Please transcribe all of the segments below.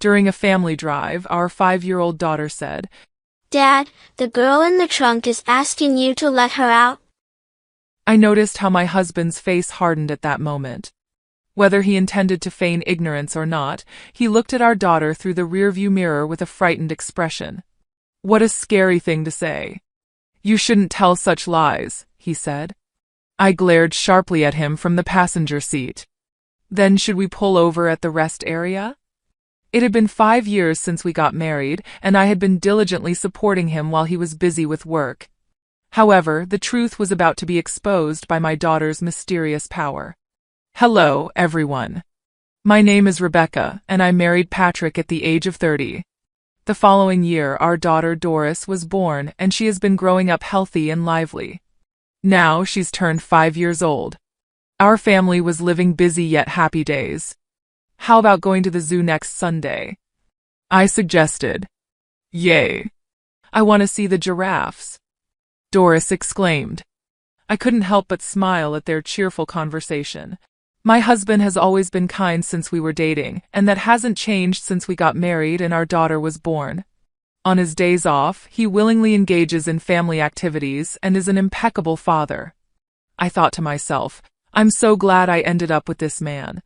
During a family drive, our 5-year-old daughter said, "Dad, the girl in the trunk is asking you to let her out." I noticed how my husband's face hardened at that moment. Whether he intended to feign ignorance or not, he looked at our daughter through the rearview mirror with a frightened expression. What a scary thing to say. "You shouldn't tell such lies," he said. I glared sharply at him from the passenger seat. "Then should we pull over at the rest area?" It had been 5 years since we got married, and I had been diligently supporting him while he was busy with work. However, the truth was about to be exposed by my daughter's mysterious power. Hello, everyone. My name is Rebecca, and I married Patrick at the age of 30. The following year, our daughter Doris was born, and she has been growing up healthy and lively. Now she's turned 5 years old. Our family was living busy yet happy days. How about going to the zoo next Sunday? I suggested. Yay! I want to see the giraffes, Doris exclaimed. I couldn't help but smile at their cheerful conversation. My husband has always been kind since we were dating, and that hasn't changed since we got married and our daughter was born. On his days off, he willingly engages in family activities and is an impeccable father. I thought to myself, I'm so glad I ended up with this man.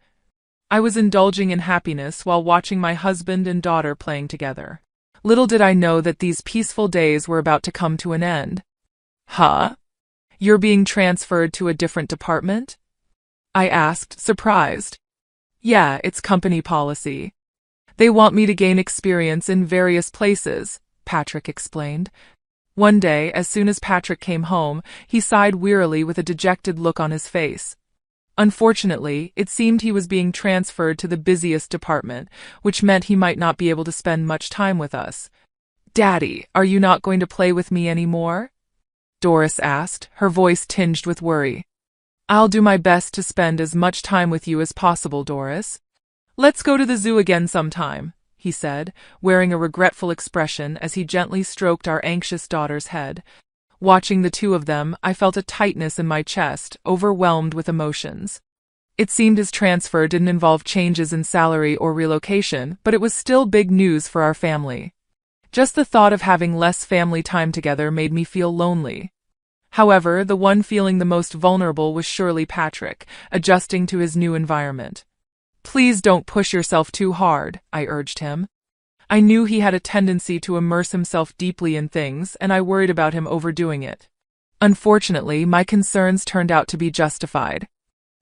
I was indulging in happiness while watching my husband and daughter playing together. Little did I know that these peaceful days were about to come to an end. Huh? You're being transferred to a different department? I asked, surprised. Yeah, it's company policy. They want me to gain experience in various places, Patrick explained. One day, as soon as Patrick came home, he sighed wearily with a dejected look on his face. Unfortunately, it seemed he was being transferred to the busiest department, which meant he might not be able to spend much time with us. Daddy, are you not going to play with me anymore? Doris asked, her voice tinged with worry. I'll do my best to spend as much time with you as possible, Doris. Let's go to the zoo again sometime, he said, wearing a regretful expression as he gently stroked our anxious daughter's head. Watching the two of them, I felt a tightness in my chest, overwhelmed with emotions. It seemed his transfer didn't involve changes in salary or relocation, but it was still big news for our family. Just the thought of having less family time together made me feel lonely. However, the one feeling the most vulnerable was surely Patrick, adjusting to his new environment. Please don't push yourself too hard, I urged him. I knew he had a tendency to immerse himself deeply in things, and I worried about him overdoing it. Unfortunately, my concerns turned out to be justified.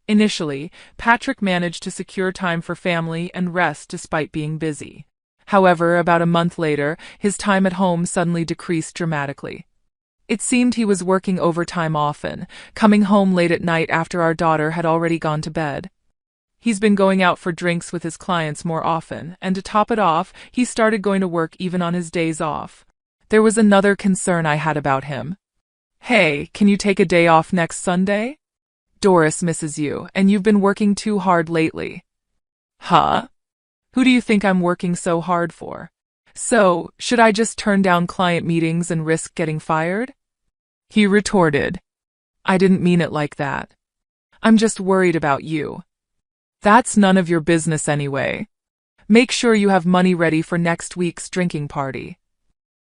Initially, Patrick managed to secure time for family and rest despite being busy. However, about a month later, his time at home suddenly decreased dramatically. It seemed he was working overtime often, coming home late at night after our daughter had already gone to bed. He's been going out for drinks with his clients more often, and to top it off, he started going to work even on his days off. There was another concern I had about him. Hey, can you take a day off next Sunday? Doris misses you, and you've been working too hard lately. Huh? Who do you think I'm working so hard for? So, should I just turn down client meetings and risk getting fired? He retorted. I didn't mean it like that. I'm just worried about you. That's none of your business anyway. Make sure you have money ready for next week's drinking party.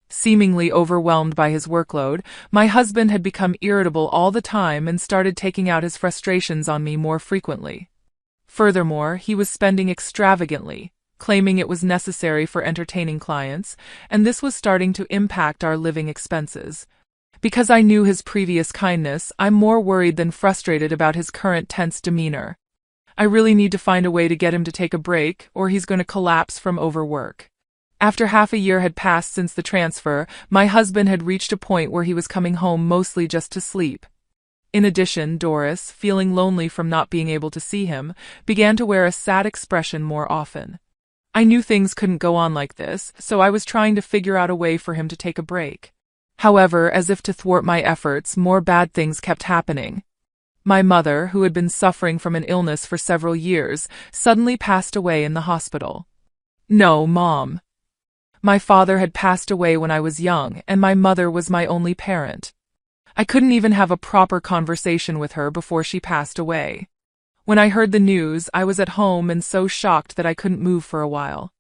Seemingly overwhelmed by his workload, my husband had become irritable all the time and started taking out his frustrations on me more frequently. Furthermore, he was spending extravagantly, claiming it was necessary for entertaining clients, and this was starting to impact our living expenses. Because I knew his previous kindness, I'm more worried than frustrated about his current tense demeanor. I really need to find a way to get him to take a break, or he's going to collapse from overwork. After half a year had passed since the transfer, my husband had reached a point where he was coming home mostly just to sleep. In addition, Doris, feeling lonely from not being able to see him, began to wear a sad expression more often. I knew things couldn't go on like this, so I was trying to figure out a way for him to take a break. However, as if to thwart my efforts, more bad things kept happening. My mother, who had been suffering from an illness for several years, suddenly passed away in the hospital. No, Mom. My father had passed away when I was young, and my mother was my only parent. I couldn't even have a proper conversation with her before she passed away. When I heard the news, I was at home and so shocked that I couldn't move for a while.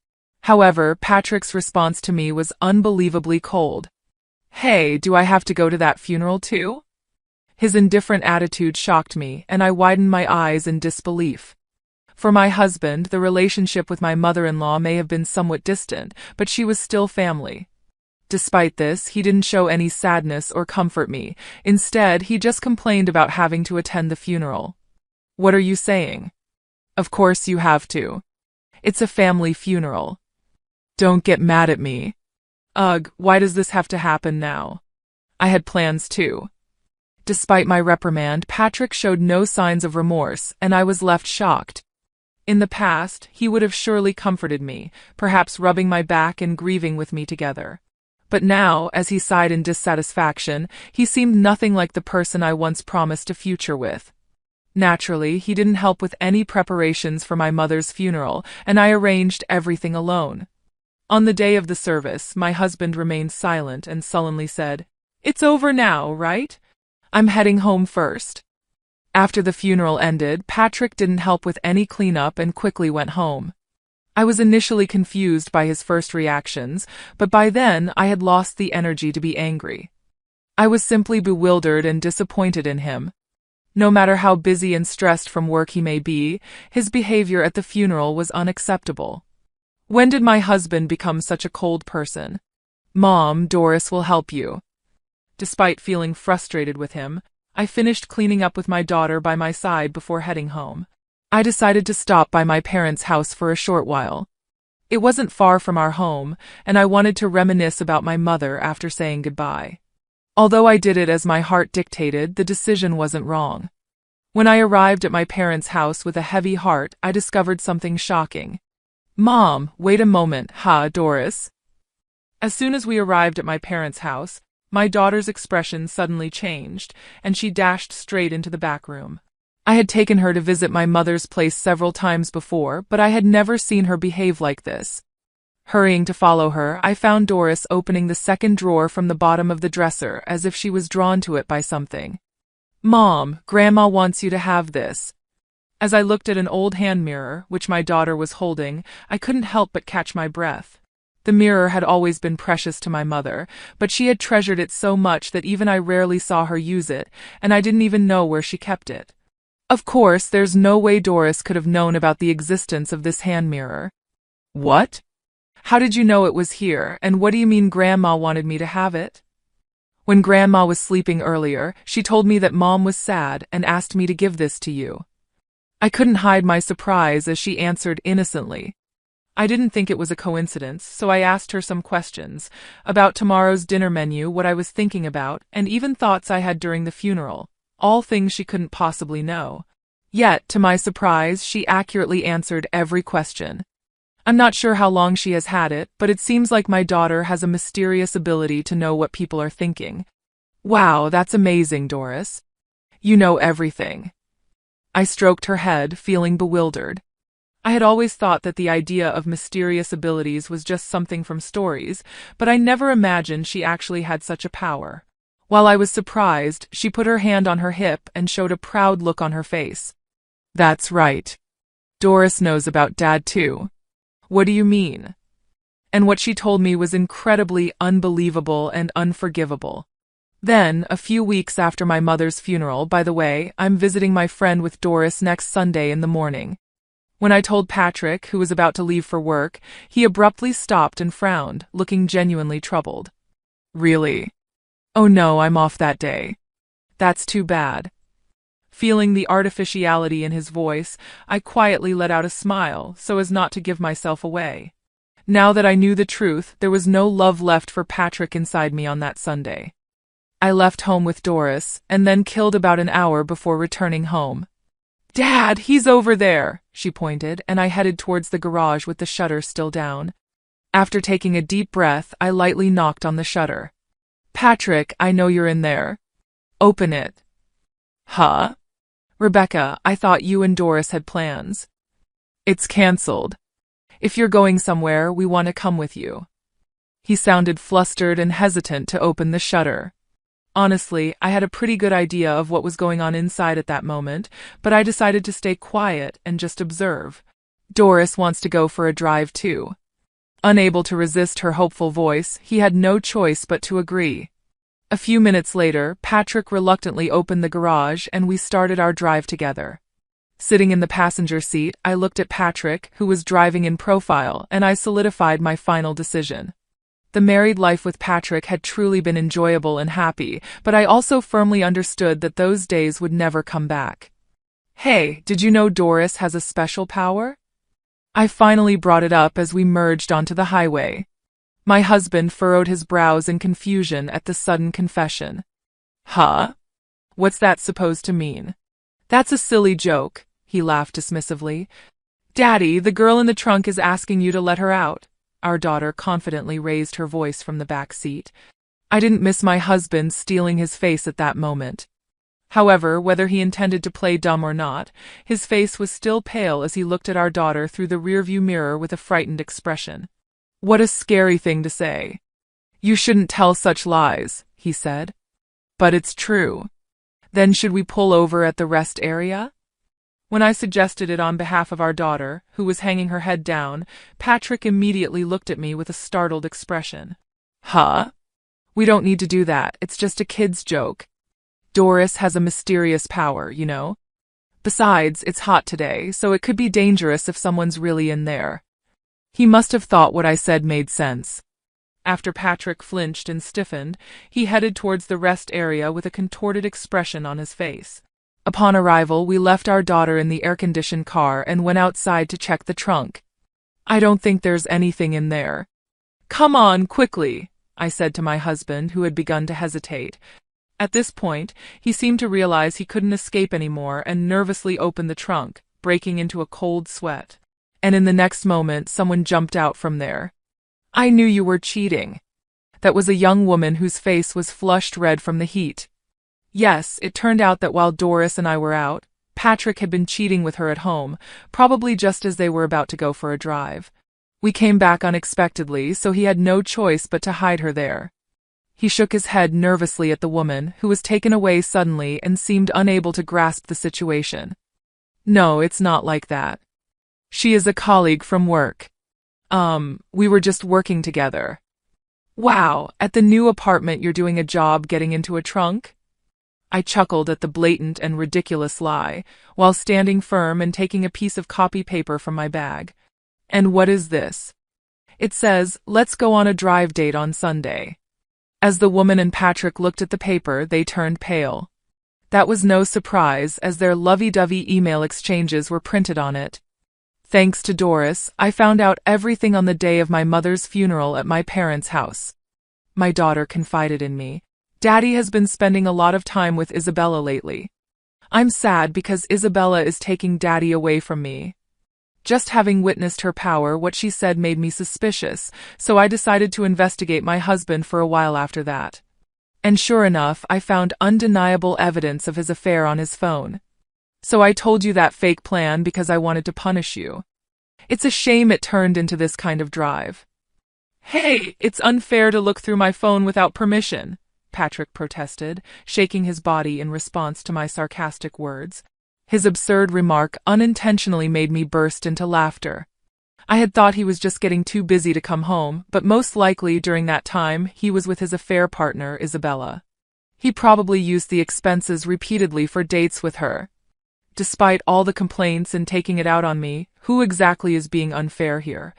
However, Patrick's response to me was unbelievably cold. Hey, do I have to go to that funeral too? His indifferent attitude shocked me, and I widened my eyes in disbelief. For my husband, the relationship with my mother-in-law may have been somewhat distant, but she was still family. Despite this, he didn't show any sadness or comfort me. Instead, he just complained about having to attend the funeral. What are you saying? Of course you have to. It's a family funeral. Don't get mad at me. Ugh, why does this have to happen now? I had plans too. Despite my reprimand, Patrick showed no signs of remorse, and I was left shocked. In the past, he would have surely comforted me, perhaps rubbing my back and grieving with me together. But now, as he sighed in dissatisfaction, he seemed nothing like the person I once promised a future with. Naturally, he didn't help with any preparations for my mother's funeral, and I arranged everything alone. On the day of the service, my husband remained silent and sullenly said, "It's over now, right? I'm heading home first." After the funeral ended, Patrick didn't help with any cleanup and quickly went home. I was initially confused by his first reactions, but by then I had lost the energy to be angry. I was simply bewildered and disappointed in him. No matter how busy and stressed from work he may be, his behavior at the funeral was unacceptable. When did my husband become such a cold person? Mom, Doris will help you. Despite feeling frustrated with him, I finished cleaning up with my daughter by my side before heading home. I decided to stop by my parents' house for a short while. It wasn't far from our home, and I wanted to reminisce about my mother after saying goodbye. Although I did it as my heart dictated, the decision wasn't wrong. When I arrived at my parents' house with a heavy heart, I discovered something shocking. Mom, wait a moment, Doris? As soon as we arrived at my parents' house, my daughter's expression suddenly changed, and she dashed straight into the back room. I had taken her to visit my mother's place several times before, but I had never seen her behave like this. Hurrying to follow her, I found Doris opening the second drawer from the bottom of the dresser as if she was drawn to it by something. Mom, Grandma wants you to have this. As I looked at an old hand mirror, which my daughter was holding, I couldn't help but catch my breath. The mirror had always been precious to my mother, but she had treasured it so much that even I rarely saw her use it, and I didn't even know where she kept it. Of course, there's no way Doris could have known about the existence of this hand mirror. What? How did you know it was here, and what do you mean Grandma wanted me to have it? When Grandma was sleeping earlier, she told me that Mom was sad and asked me to give this to you. I couldn't hide my surprise as she answered innocently. I didn't think it was a coincidence, so I asked her some questions about tomorrow's dinner menu, what I was thinking about, and even thoughts I had during the funeral, all things she couldn't possibly know. Yet, to my surprise, she accurately answered every question. I'm not sure how long she has had it, but it seems like my daughter has a mysterious ability to know what people are thinking. Wow, that's amazing, Doris. You know everything. I stroked her head, feeling bewildered. I had always thought that the idea of mysterious abilities was just something from stories, but I never imagined she actually had such a power. While I was surprised, she put her hand on her hip and showed a proud look on her face. That's right. Doris knows about Dad too. What do you mean? And what she told me was incredibly unbelievable and unforgivable. Then, a few weeks after my mother's funeral, by the way, I'm visiting my friend with Doris next Sunday in the morning. When I told Patrick, who was about to leave for work, he abruptly stopped and frowned, looking genuinely troubled. Really? Oh no, I'm off that day. That's too bad. Feeling the artificiality in his voice, I quietly let out a smile so as not to give myself away. Now that I knew the truth, there was no love left for Patrick inside me on that Sunday. I left home with Doris, and then killed about an hour before returning home. Dad, he's over there, she pointed, and I headed towards the garage with the shutter still down. After taking a deep breath, I lightly knocked on the shutter. Patrick, I know you're in there. Open it. Huh? Rebecca, I thought you and Doris had plans. It's cancelled. If you're going somewhere, we want to come with you. He sounded flustered and hesitant to open the shutter. Honestly, I had a pretty good idea of what was going on inside at that moment, but I decided to stay quiet and just observe. Doris wants to go for a drive too. Unable to resist her hopeful voice, he had no choice but to agree. A few minutes later, Patrick reluctantly opened the garage and we started our drive together. Sitting in the passenger seat, I looked at Patrick, who was driving in profile, and I solidified my final decision. The married life with Patrick had truly been enjoyable and happy, but I also firmly understood that those days would never come back. Hey, did you know Doris has a special power? I finally brought it up as we merged onto the highway. My husband furrowed his brows in confusion at the sudden confession. Huh? What's that supposed to mean? That's a silly joke, he laughed dismissively. Daddy, the girl in the trunk is asking you to let her out. Our daughter confidently raised her voice from the back seat. I didn't miss my husband stealing his face at that moment. However, whether he intended to play dumb or not, his face was still pale as he looked at our daughter through the rearview mirror with a frightened expression. What a scary thing to say. You shouldn't tell such lies, he said. But it's true. Then should we pull over at the rest area? When I suggested it on behalf of our daughter, who was hanging her head down, Patrick immediately looked at me with a startled expression. Huh? We don't need to do that, it's just a kid's joke. Doris has a mysterious power, you know? Besides, it's hot today, so it could be dangerous if someone's really in there. He must have thought what I said made sense. After Patrick flinched and stiffened, he headed towards the rest area with a contorted expression on his face. Upon arrival, we left our daughter in the air-conditioned car and went outside to check the trunk. I don't think there's anything in there. Come on, quickly, I said to my husband, who had begun to hesitate. At this point, he seemed to realize he couldn't escape anymore and nervously opened the trunk, breaking into a cold sweat. And in the next moment, someone jumped out from there. I knew you were cheating. That was a young woman whose face was flushed red from the heat. Yes, it turned out that while Doris and I were out, Patrick had been cheating with her at home, probably just as they were about to go for a drive. We came back unexpectedly, so he had no choice but to hide her there. He shook his head nervously at the woman, who was taken away suddenly and seemed unable to grasp the situation. No, it's not like that. She is a colleague from work. We were just working together. Wow, at the new apartment you're doing a job getting into a trunk? I chuckled at the blatant and ridiculous lie, while standing firm and taking a piece of copy paper from my bag. And what is this? It says, let's go on a drive date on Sunday. As the woman and Patrick looked at the paper, they turned pale. That was no surprise, as their lovey-dovey email exchanges were printed on it. Thanks to Doris, I found out everything on the day of my mother's funeral at my parents' house. My daughter confided in me. Daddy has been spending a lot of time with Isabella lately. I'm sad because Isabella is taking Daddy away from me. Just having witnessed her power, what she said made me suspicious, so I decided to investigate my husband for a while after that. And sure enough, I found undeniable evidence of his affair on his phone. So I told you that fake plan because I wanted to punish you. It's a shame it turned into this kind of drive. Hey, it's unfair to look through my phone without permission, Patrick protested, shaking his body in response to my sarcastic words. His absurd remark unintentionally made me burst into laughter. I had thought he was just getting too busy to come home, but most likely during that time he was with his affair partner, Isabella. He probably used the expenses repeatedly for dates with her. Despite all the complaints and taking it out on me, who exactly is being unfair here?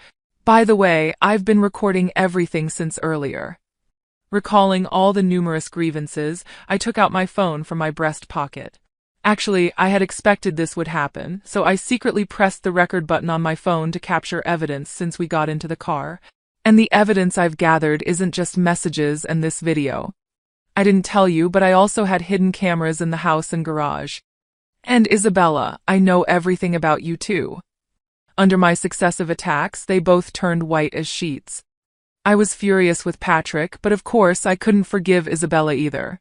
By the way, I've been recording everything since earlier. Recalling all the numerous grievances, I took out my phone from my breast pocket. Actually, I had expected this would happen, so I secretly pressed the record button on my phone to capture evidence since we got into the car. And the evidence I've gathered isn't just messages and this video. I didn't tell you, but I also had hidden cameras in the house and garage. And Isabella, I know everything about you too. Under my successive attacks, they both turned white as sheets. I was furious with Patrick, but of course I couldn't forgive Isabella either.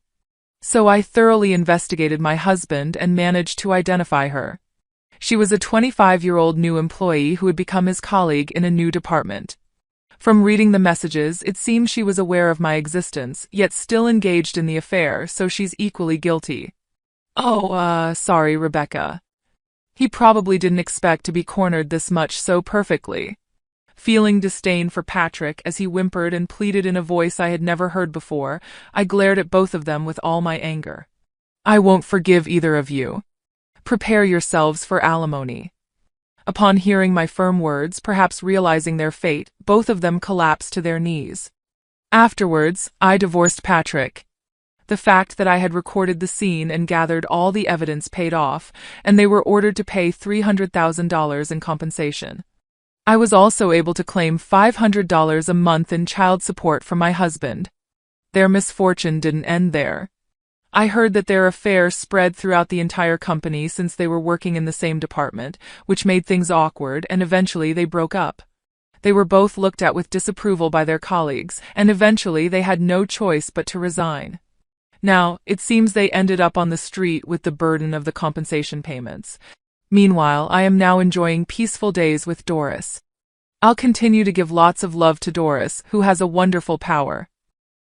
So I thoroughly investigated my husband and managed to identify her. She was a 25-year-old new employee who had become his colleague in a new department. From reading the messages, it seemed she was aware of my existence, yet still engaged in the affair, so she's equally guilty. Sorry, Rebecca. He probably didn't expect to be cornered this much so perfectly. Feeling disdain for Patrick as he whimpered and pleaded in a voice I had never heard before, I glared at both of them with all my anger. I won't forgive either of you. Prepare yourselves for alimony. Upon hearing my firm words, perhaps realizing their fate, both of them collapsed to their knees. Afterwards, I divorced Patrick. The fact that I had recorded the scene and gathered all the evidence paid off, and they were ordered to pay $300,000 in compensation. I was also able to claim $500 a month in child support from my husband. Their misfortune didn't end there. I heard that their affair spread throughout the entire company since they were working in the same department, which made things awkward, and eventually they broke up. They were both looked at with disapproval by their colleagues, and eventually they had no choice but to resign. Now, it seems they ended up on the street with the burden of the compensation payments. Meanwhile, I am now enjoying peaceful days with Doris. I'll continue to give lots of love to Doris, who has a wonderful power.